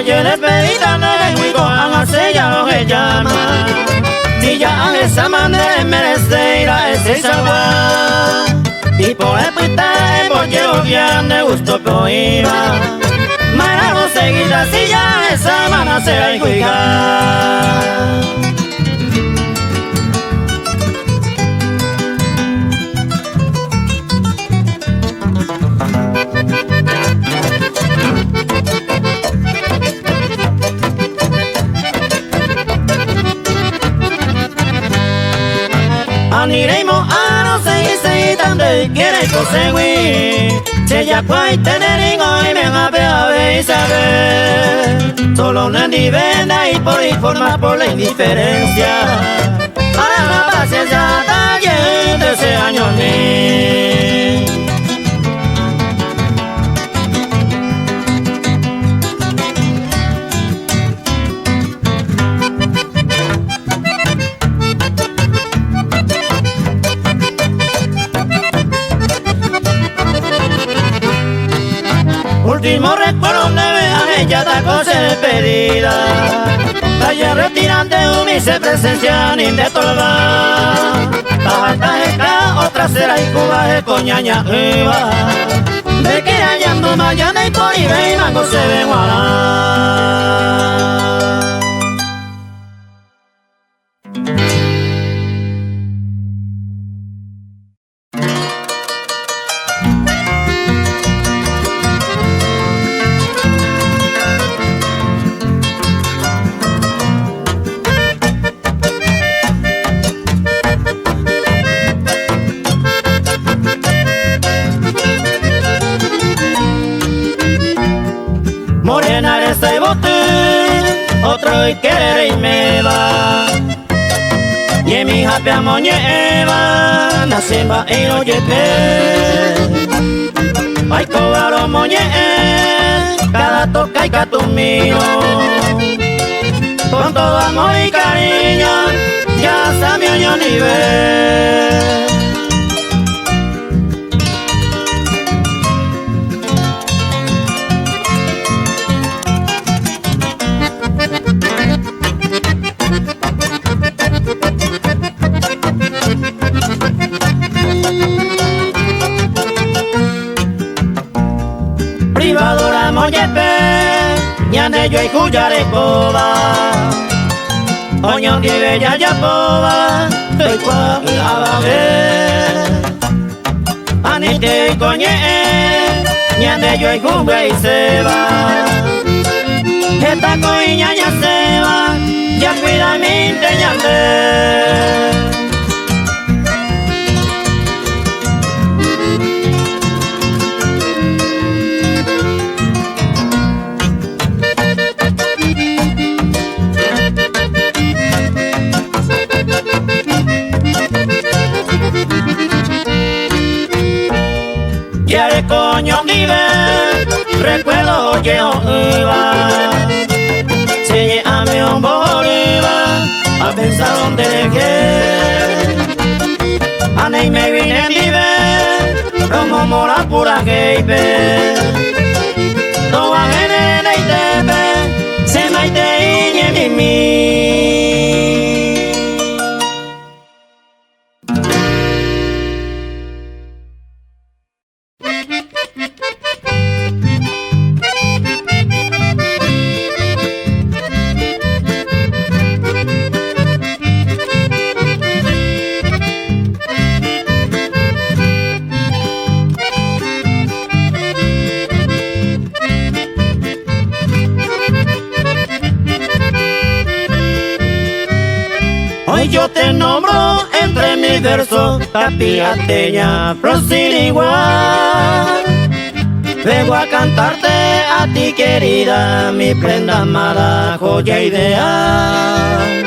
Oye, despedida de Huico, hágase ya lo que llama. Si ya esa manera merece ir a ese sagua. Y por el pita en bollero grande gusto prohíba. Marano seguida si ya esa mana será y cuiga. Aniremo a no seguir donde quiere conseguir. Si ya puede tener y me a saber. Solo no venda y por informar por la indiferencia. Para la paciencia también de ese año ni. Último recuerdo de ver ella da cosa despedida. Vaya retirante mi se presencia ni de tolva. Baja otra será y Cuba de coñaña iba. De que hallando mañana y por y mango se ve guará. Morena de ese bote, otro y querer y me va. Y en mi japia moñeva, nacimba y lo llevé. Ay, cobaro moñe, cada toca y catu mío. Con todo amor y cariño, ya sabía yo nivel. Privadora moñepe, ñande yo y cuyare coba. Oño que bella ya poba, te cua a ver. Anite y coñe, ñande yo y cumbre y se va. Esta coiña ya se va, ya cuida mi te ñande. Quiere coño vive, recuerdo que iba. Si a mi hombro iba, a pensar donde dejé. A mí me vine vive, como mora pura que ve. No va a venir de tepe, se me te y mi. Hoy yo te nombro entre mis versos, tapiateña, igual. Vengo a cantarte a ti querida, mi prenda amada, joya ideal.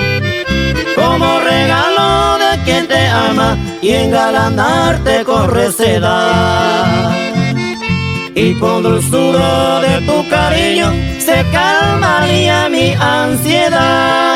Como regalo de quien te ama y engalanarte con recedad. Y con dulzura de tu cariño se calmaría mi ansiedad.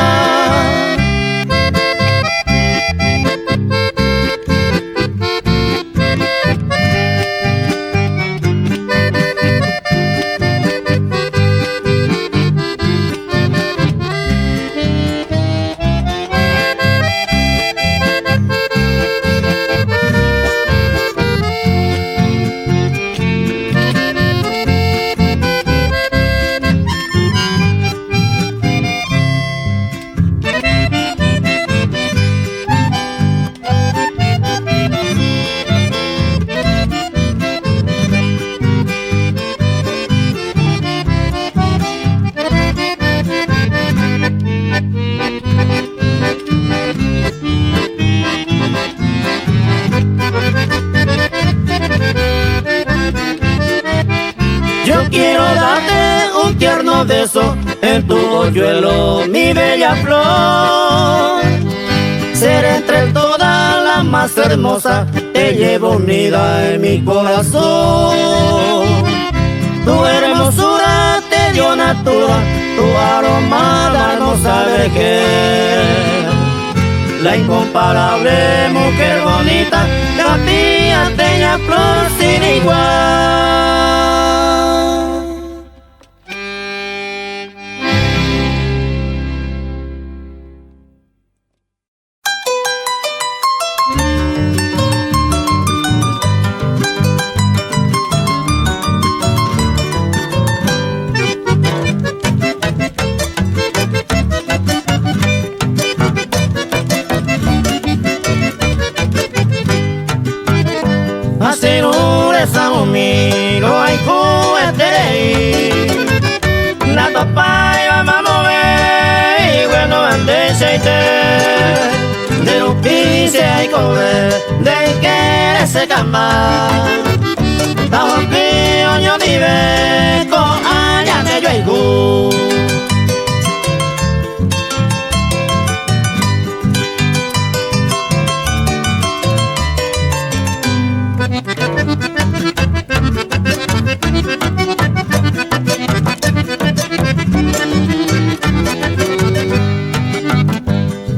uno de esos en tu hoyuelo, mi bella flor. Seré entre todas las más hermosas, te llevo unida en mi corazón. Tu hermosura te dio natura, tu aromada no sabe qué. La incomparable mujer bonita, capilla, teña, flor sin igual. Amigo ay kueterei na topai wa mamove bueno ande seite de rupise ay kobe de que se cama tahopi oño dive ko anya me yuigu.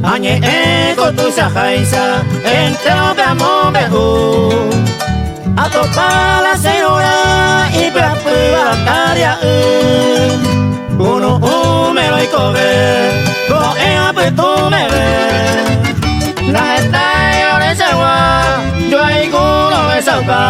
Añe ego tu sajaisa entre obeamo behu a topa la señora y prapua caria uno umero y cobe go ea pues tu me ve la está yo de segua yo hay culo de sauca.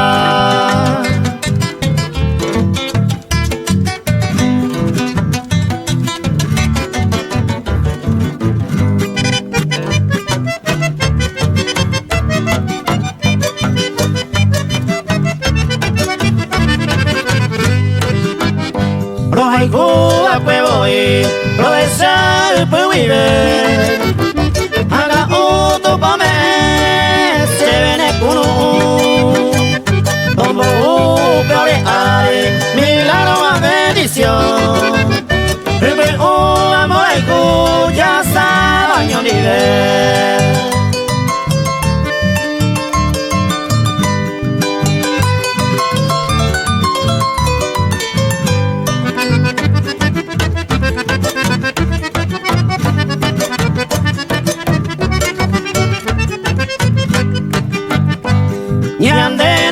Cuba puedo profesor puedo vivir haga otro come se viene con como peor hay milagro a bendición el amor hay ya sabe yo nivel.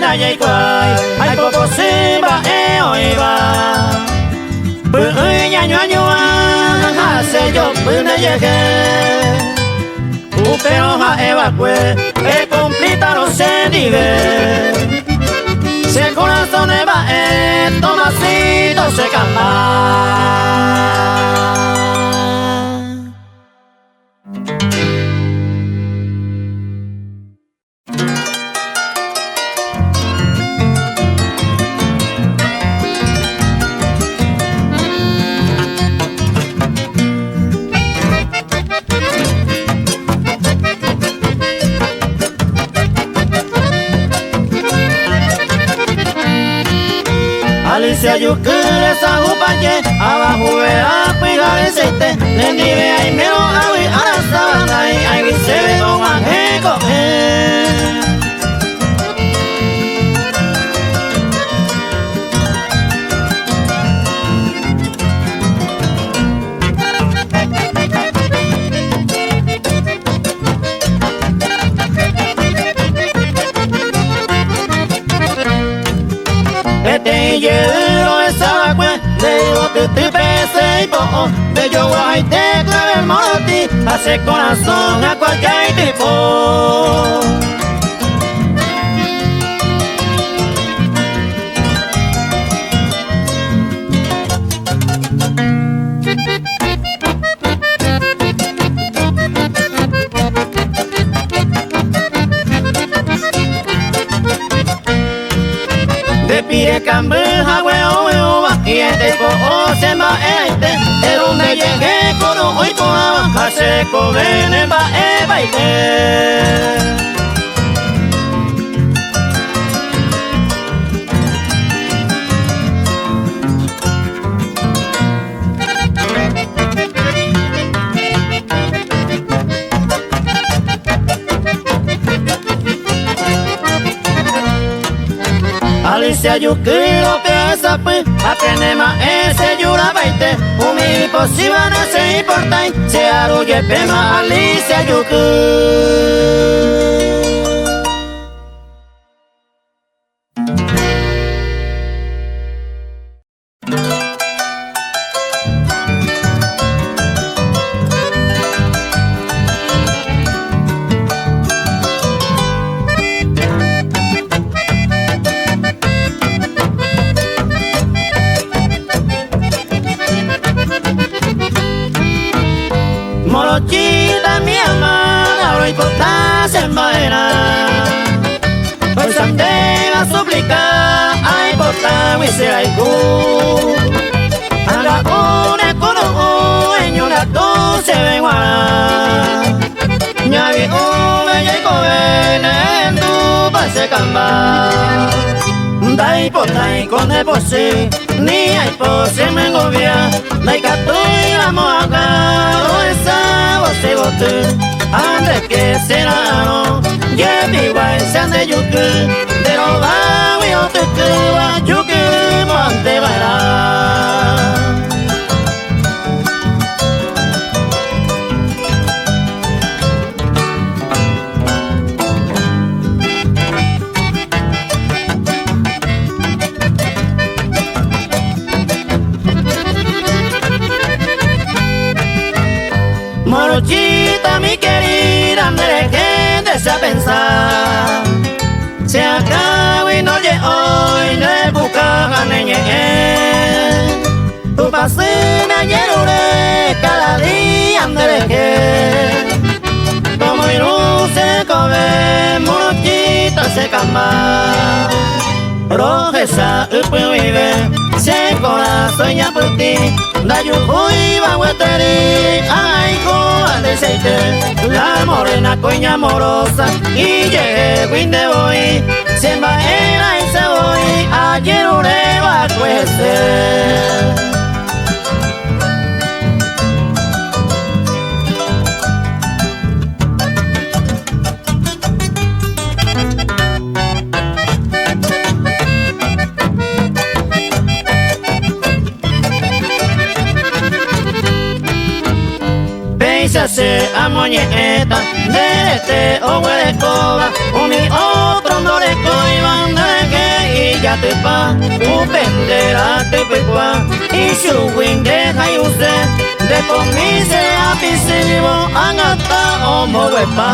Ay ay poco simba oiva bui nya nyo ha se yo pune llegué pero ha evacue e completa no se nivel se corazón eva Tomasito se cama. Alicia yukure sa upaye abajo a pegar el sete le nive ay mero awi arasa nai ay se don angeko te llevo esa cue de bote te pese y po de yo guay te clave el moroti hace corazón a cualquier tipo. De pie cambe huevo y este poco se va de donde llegué con hoy con la baja se cobren va baile. Alicia yukiro pe sapu apenema ese yura baite umi posiba na se importai se aruye pema Alicia yuku. Morochita mi amada, hoy portas en vaina. Hoy sante a suplicar, ay porta mi se ay ku. Anga une kono en una tu se ven guara. Ñavi ume llego en tu pase camba. Dai portai con el pose, ni hay pose me gobia. Dai catoi amo acá. Se bote, ande que será no, ya mi guay se ande yuke, pero va mi ote que va yuke, monte baila. Morochita mi querida, me dejes de pensar. Se acaba y no llega hoy, no es buscar neñe. Tu pase me ayer cada día me dejé. Como irú se come, morochita se camba. Rojesa upu vive, se corazón ya por ti. Da yuhui va hueteri, ay coa de seite. La morena coña amorosa, y llegué de voy. Se va era y se voy, ayer ure va a cuecer. Se amoñeta de este o de coba umi otro no le coiban de que y ya te pa upendera te pecua y su wing deja y usted de comise a pisivo angata o movepa.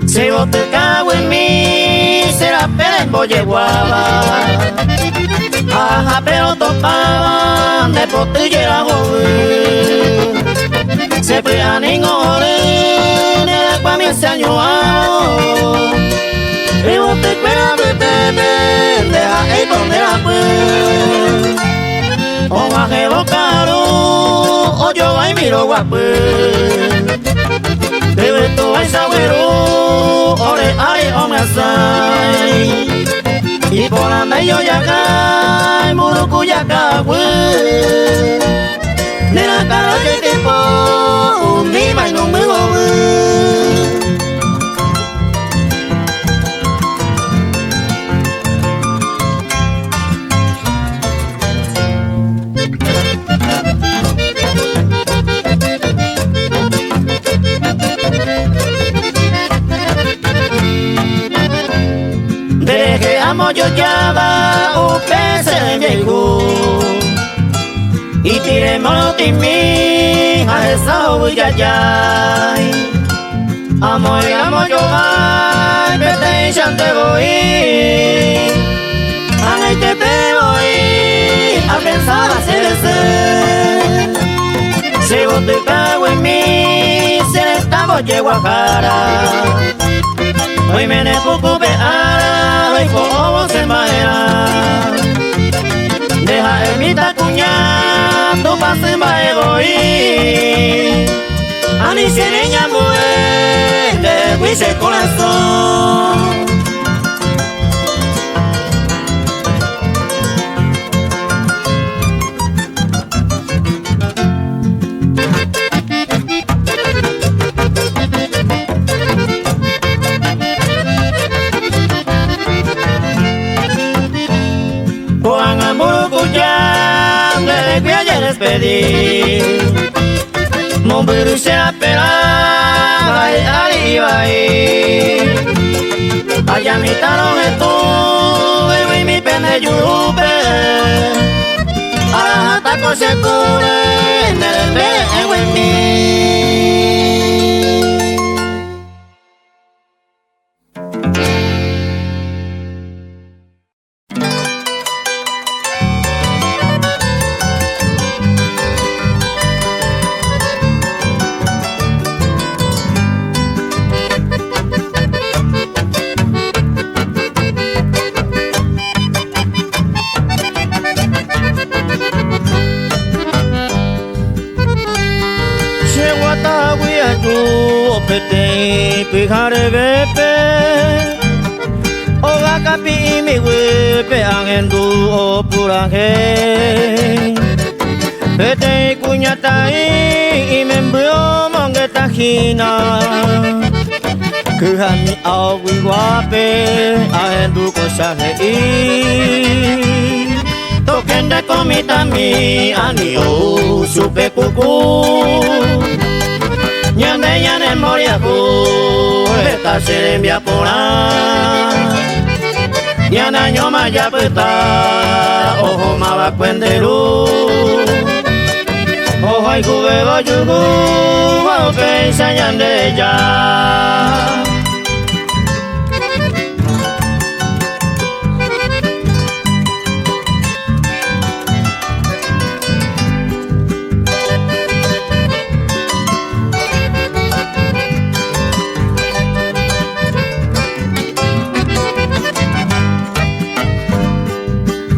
Si vos te cago en mí, será Pérez guava. Ajá, pero topaban de potillera joven. Se pegan en ore, nera pa' mi ese año. Y vos te cueras de pepe, deja ahí poner a pues. O baje bocaro, o yo va y miro guapé. Debe tu ay sagüero, ore ay o me asai. Y por anda yo ya cae, muruku ya cae. Nena cara que tipo, mi mai no me voy. Amo yo ya va un pez en llegó y tiremos de mí a esa huella ya. Amo yo va vete ya te voy a te voy a pensar así de ser. Si vos te cago en mí se le estamos llego a cara. Hoy me ne preocupe ahora, hoy como se maera. Deja el Ita cuña tu pase va egoí Ani se niña muere Huise corazón Despedir Mon biru se apela Ay, ay, ay Allá mi talón estuve Y mi pene yupe Ahora hasta con se cubre En el veo en mí Pete pihare bepe Oga kapi mi wepe angendu o purahe Pete kunyatai imembrio mongeta hina Kuhani awi wape angendu kosahei Tokende komitami anio supe kuku Nyande nyane moriaku Eta serembia pora Nyana nyoma yapeta Ojo maba kwenderu Ojo ikubego yugu Ope isa nyande ya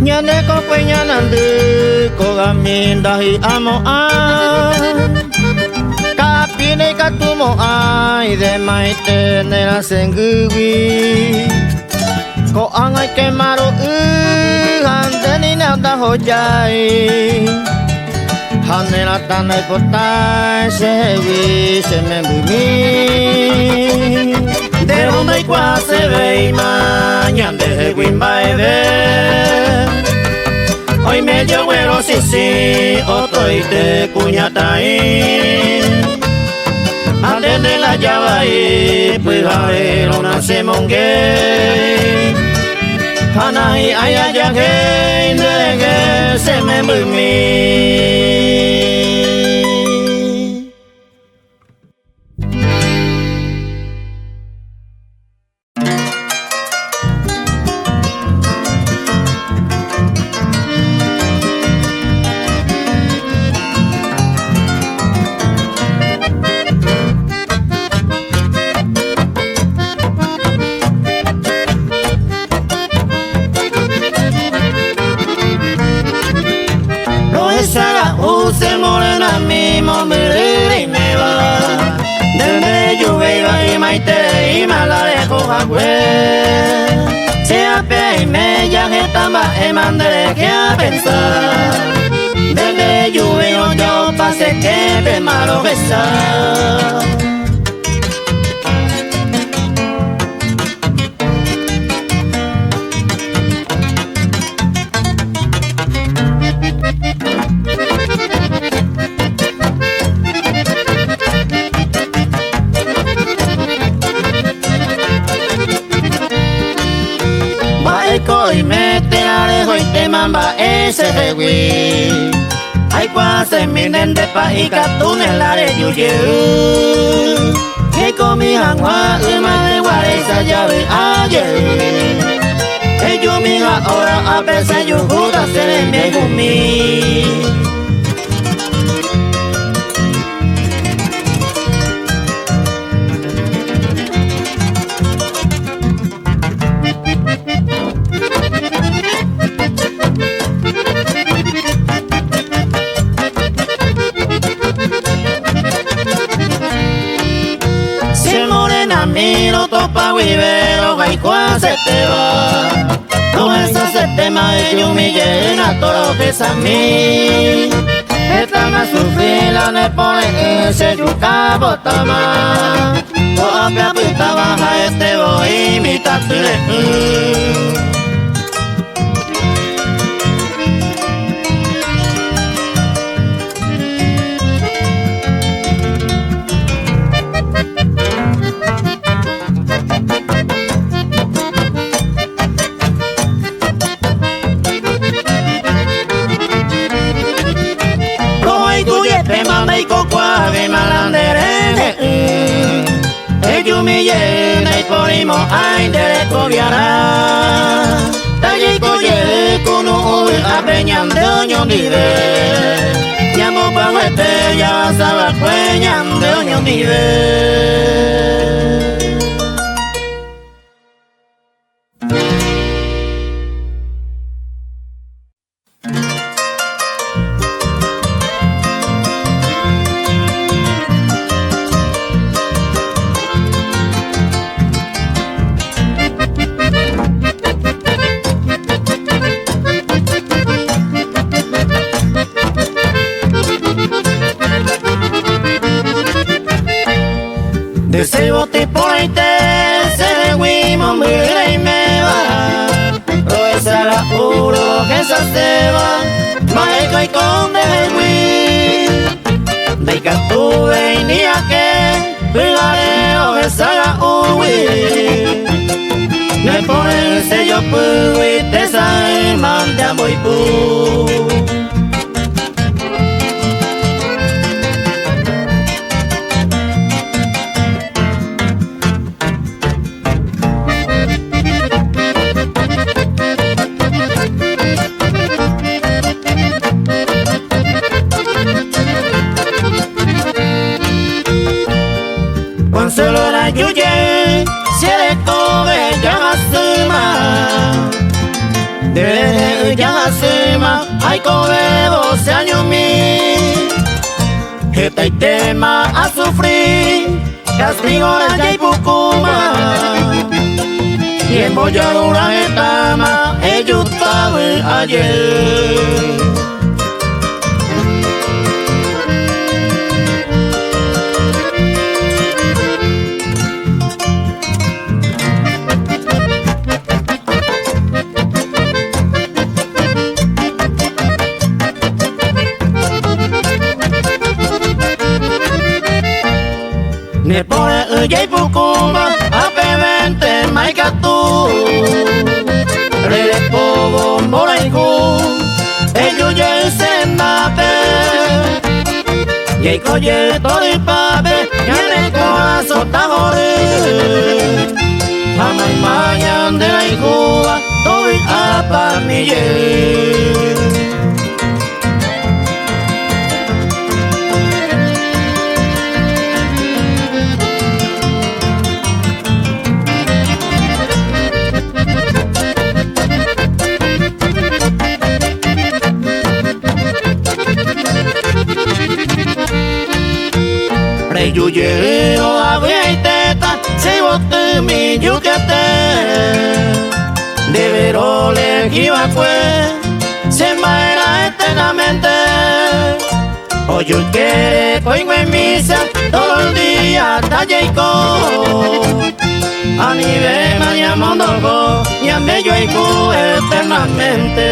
Nyane ko kwenya nande ko gamindahi amo a kapine katumo ai de maite nera sengui ko angai ke maro hande ni nada hojai hanela tanai potai sewi semembumi de donde kwa se ve mañana de wimbaide Hoy medio güero sí, otro y te cuñatai Ande de la llave pues a ver una se mongue Hanai ayaya que de se me mumi Use morena mi momere y me va Desde lluvia y maite y malarejo jagüe Se apea y me llame tamba y mandere que a pensar Desde lluvia yo pasé que me malo besar Y mete arejo y te mamba ese rewi Ay cuase minen de pa y catun el are yuyu Que comi hangwa uma de guareza llave ayer Que yo mi ahora a veces yo juda se le me gumi miro topa guibero gaikua se te va. No esa se tema y humille a todo que es a mí. Esta me sufrila ne pone ese yuca botama. O apia pita baja este voy mi tatule. Cuave malandere humille dai porimo ai dere coviara dai coye kuno a peñan de oño nive llamo paguete ya sala peñan de oño nive. Deseo te pointe se guimo mire y me va. Lo es a la uro que se va. Maeco y con de wi. De que tuve y ni a que. Pilareo que se la uwi. Me pone el sello pui te sai manda muy pu. Solo la yuye, si eres come yamasima. De yamasima, hay come 12 años mi. Esta y tema a sufrir, castigo la yaipucuma. Y en Boyadura etama, ellos estaban ayer. Me pone ujay pukuma a pevente maikatu. Rere pogo moraiku, elluye se nape. Yei koye tori pape, yane koa sotahore. Amai mayan de la ikua, toi apa miye. Yuye o había y teta, se bote mi yucate. De verole iba fue, se maera eternamente. Hoy yo quiere coingo en misa, todo el día talleico. A nivel mañana mondogo, y a bello y cu eternamente.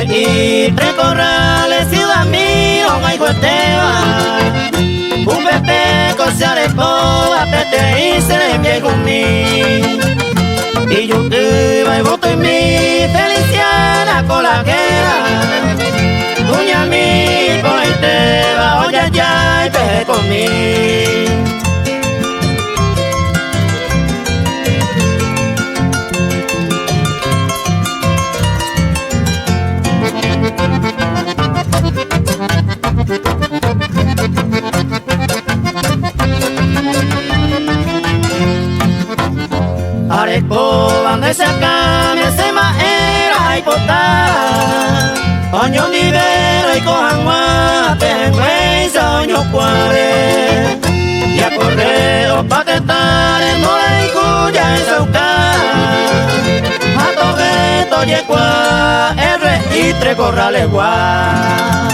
Y recorrales ciudad mío, un pepe cociare poa, pete y se le envié conmigo. Y yo te iba y voto en mi feliciana con la guerra. Cuña mi, por ahí te va, oye ya y peje conmigo. Areco donde se cambia se maera y potar Oño nivero y cojanguá Pejengüey soño cuare Y a correo pa' que estar en mora y cuya en saucar A togueto yecua el registre corrales guá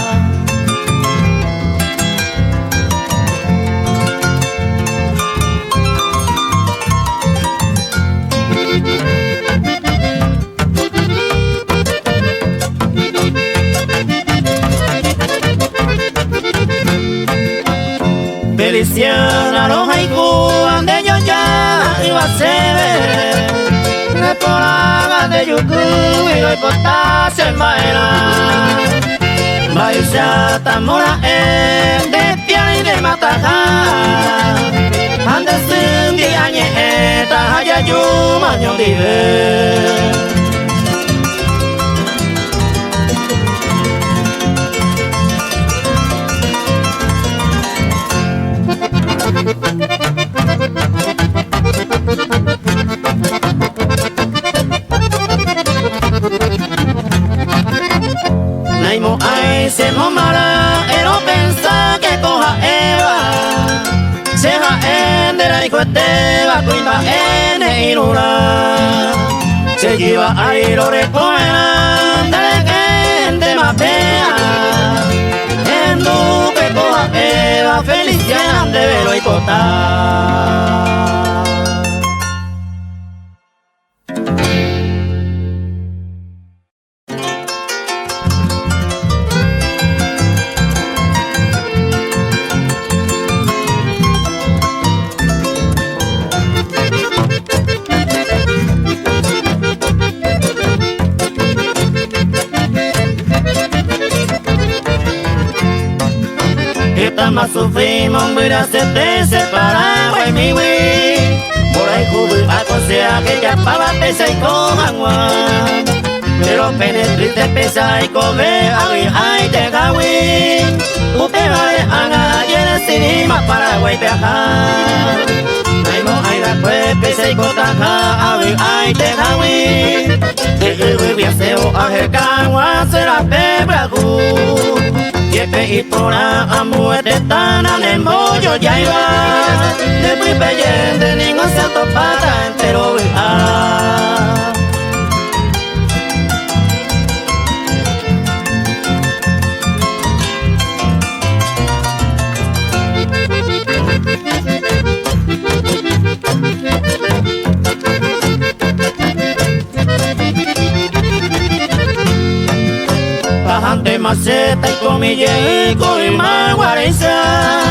Feliciana los haiku ande yo ya iba a ser Repolaga de yuku y lo hipotasia en maera Bayusha tamora de piano y de mataja Ande sundi añe eta hayayu maño dive Naimo ai se momara ero pensa que coja eva Seja ende la hijo esteba cuida ene irura Se lleva a lo recoena de gente mapea En duque coja eva Feliciana de velo y cotar Más sufrimos, mira, se te separaba y mi güey Por ahí jubil a cosea que ya pava pesa y cojan guan Pero penetriste pesa y come ay te gawi Usted vale haga y el cinema para güey viajar Ay mo ay la pues pesa y cotaja ay te gawi Que el güey viaseo a jecawa se la pebra Yepe y tora a muerte tan en el mollo ya iba De muy peyente ningún santo pata entero viva Bajante maceta y comilleco y maguarenza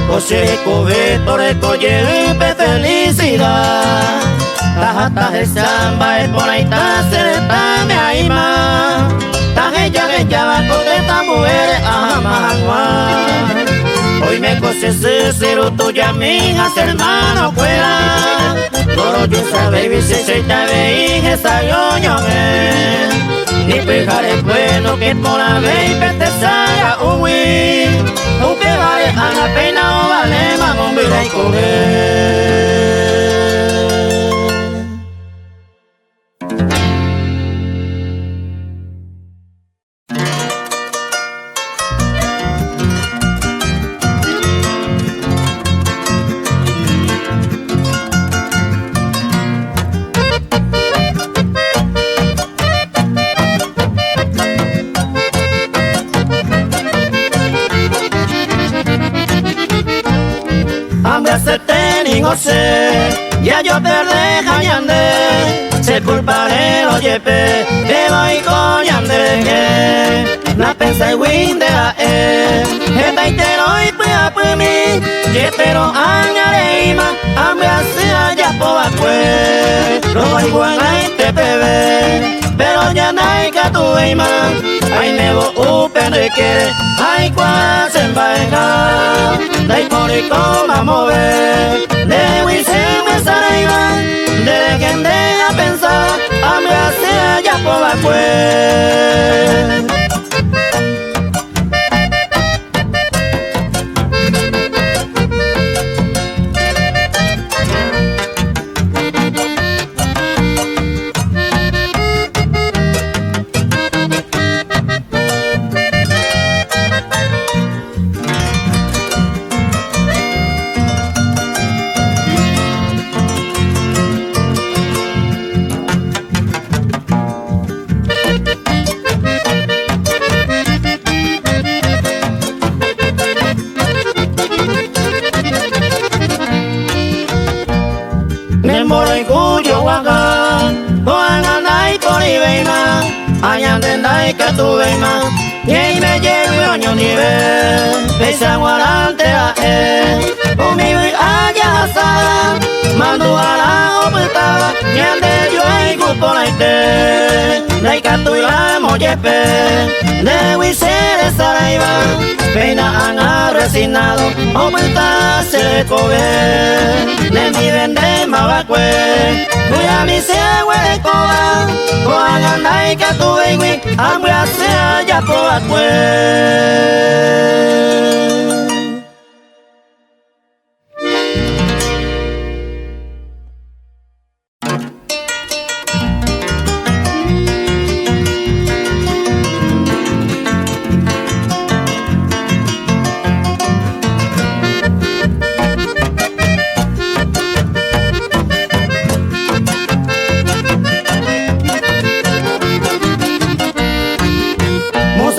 Oseco, veto, recoyepe, felicidad Taja, samba, es por ahí, se ahí más Taje, ya, bajo de esta mujer, Hoy me cose cero, tuya, mi hija, hermano, cuela Toro, yo sabe, bici, se te ve, esa yoño, Ni pejaré bueno que por la vez te salga uy Un pejaré a la pena o vale mamón mira y coger Ya yo perdé jañande Se culparé lo yepe Que voy con yande que Na pensa y win de la Eta y te lo y pua mi Yepero añareima Hambre hacia ya poa cue Lo hay buena y te pebe Pero ya naika tu eima Ay nebo upen requiere Ay cual se embaega Dai por y coma mover De wise me saraiba De quien deja pensar Hambre hacia ya poa cue Añandendai que tuve más, y me llevo año nivel, pese a guarante a él, conmigo y allá sa, mando a la opuesta, y ande yo hay grupo la ite, la icatuya moyepe, de huisere saraiva, peina han arresinado, opuesta se le coge, de mi vende mabacue, cuya mi se huele coba, coan andai que tuve y hambre sea ya por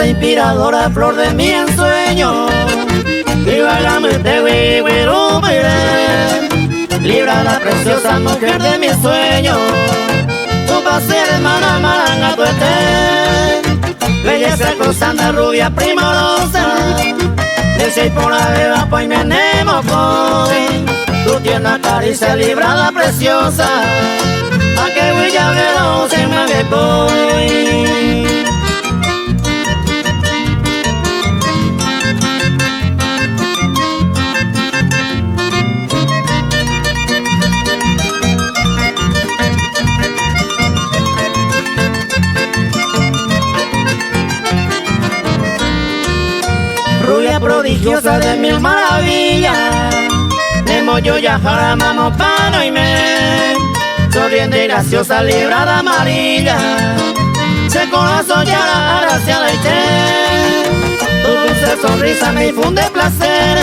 inspiradora, flor de mi ensueño, viva la muerte, libra la preciosa mujer de mi sueño, tu va a ser hermana malanga tu belleza cruzando rubia primorosa, dice por la beba pues me anemo hoy, tu tierna caricia librada preciosa, a que voy a ver se me voy. Rubia prodigiosa de mil maravillas, de moyo ya jaramamo pano y me, sonriente y graciosa librada amarilla, se corazón ya la gracia la tu dulce sonrisa me infunde placer,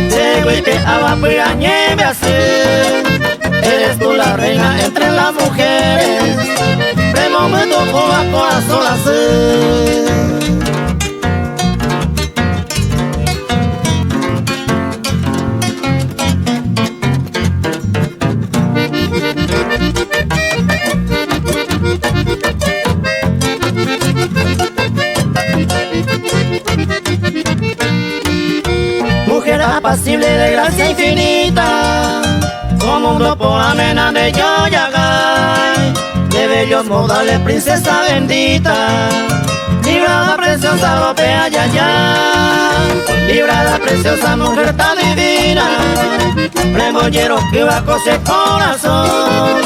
llego y te abajo y añeve así, eres tú la reina entre las mujeres, de momento joda corazón así. Mujer apacible de gracia infinita, como un por amena de Yoyagay, de bellos modales princesa bendita, librada preciosa europea ya ya, librada preciosa mujer tan divina, remollero que va a coser corazón,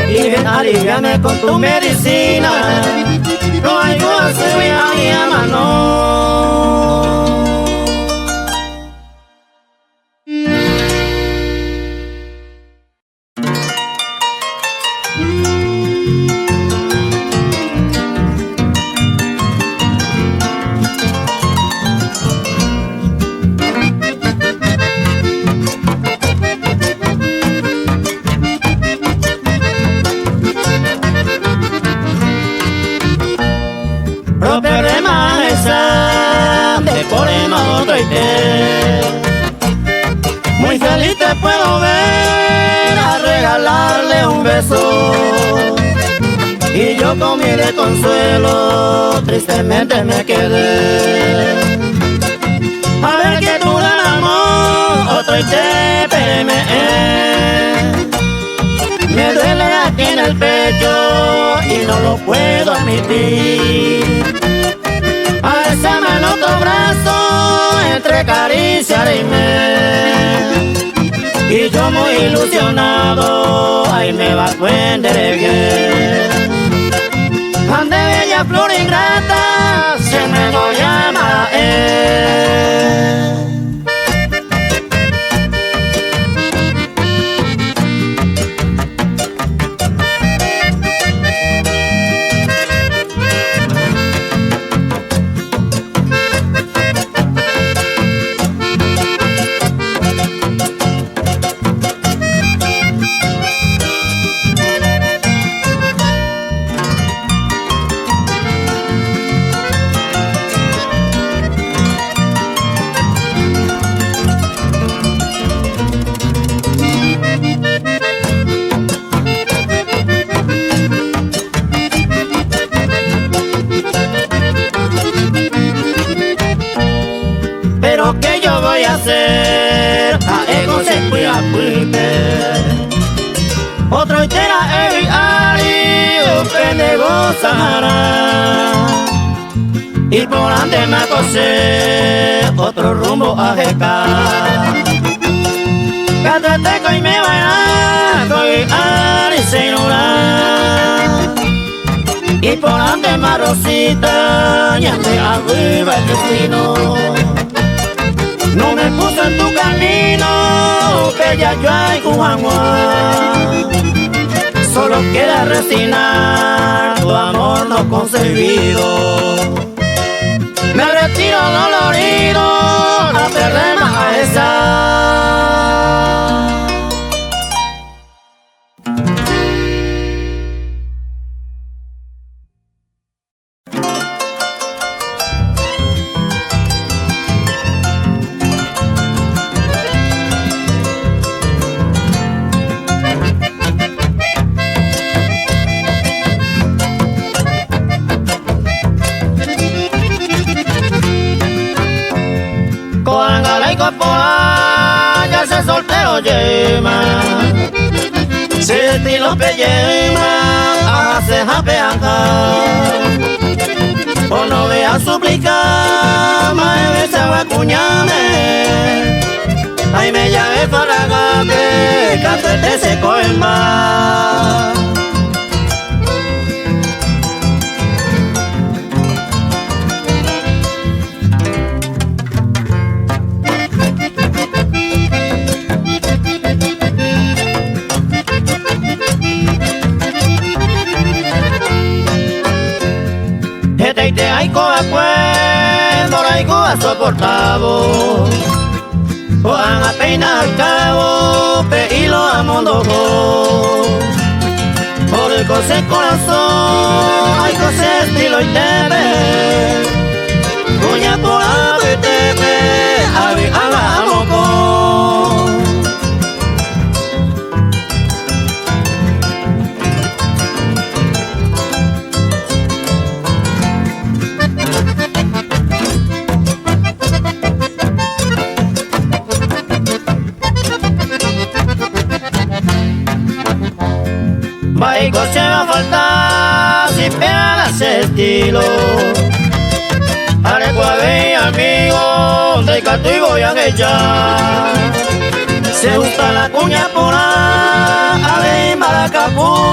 y ven aliviame con tu medicina, no hay goce voy a mi mano. Muy feliz te puedo ver a regalarle un beso, y yo con mi de consuelo tristemente me quedé. A ver que tú dan amor, otro y te me duele aquí en el pecho y no lo puedo admitir. Alzame el otro brazo entre cariciarme, y yo muy ilusionado ahí me va a cuender bien. Ande bella flor ingrata, se me lo llama él. pero ¿qué yo voy a hacer? A ego se cuida puite. Otro itera ei ari, pendejo Sahara. Y por ande me acosé, otro rumbo a jecar. Cátate y me baila, coi ari se y por ande más rosita, ya te arriba el destino. No me puso en tu camino, que ya yo hay Juanua. Solo queda resignar tu amor no concebido. Me retiro dolorido a perder a esa. Ya se soltero yema, se estilo peyema, hace japeanga. O no vea suplicar, mae se va a cuñame. Ay me llave faragate, cantete se coema. Te hay coa cuando la igual soportavo. Juan a peinar cabo, pe y lo amondo. Por el cose corazón, hay cose estilo y tebe. Cuña por ave tebe, ave ala amoco. Maico se va a faltar si pegas estilo. Arecuave amigo, de cato y voy a echar. Se gusta la cuña por a ver Maracapú.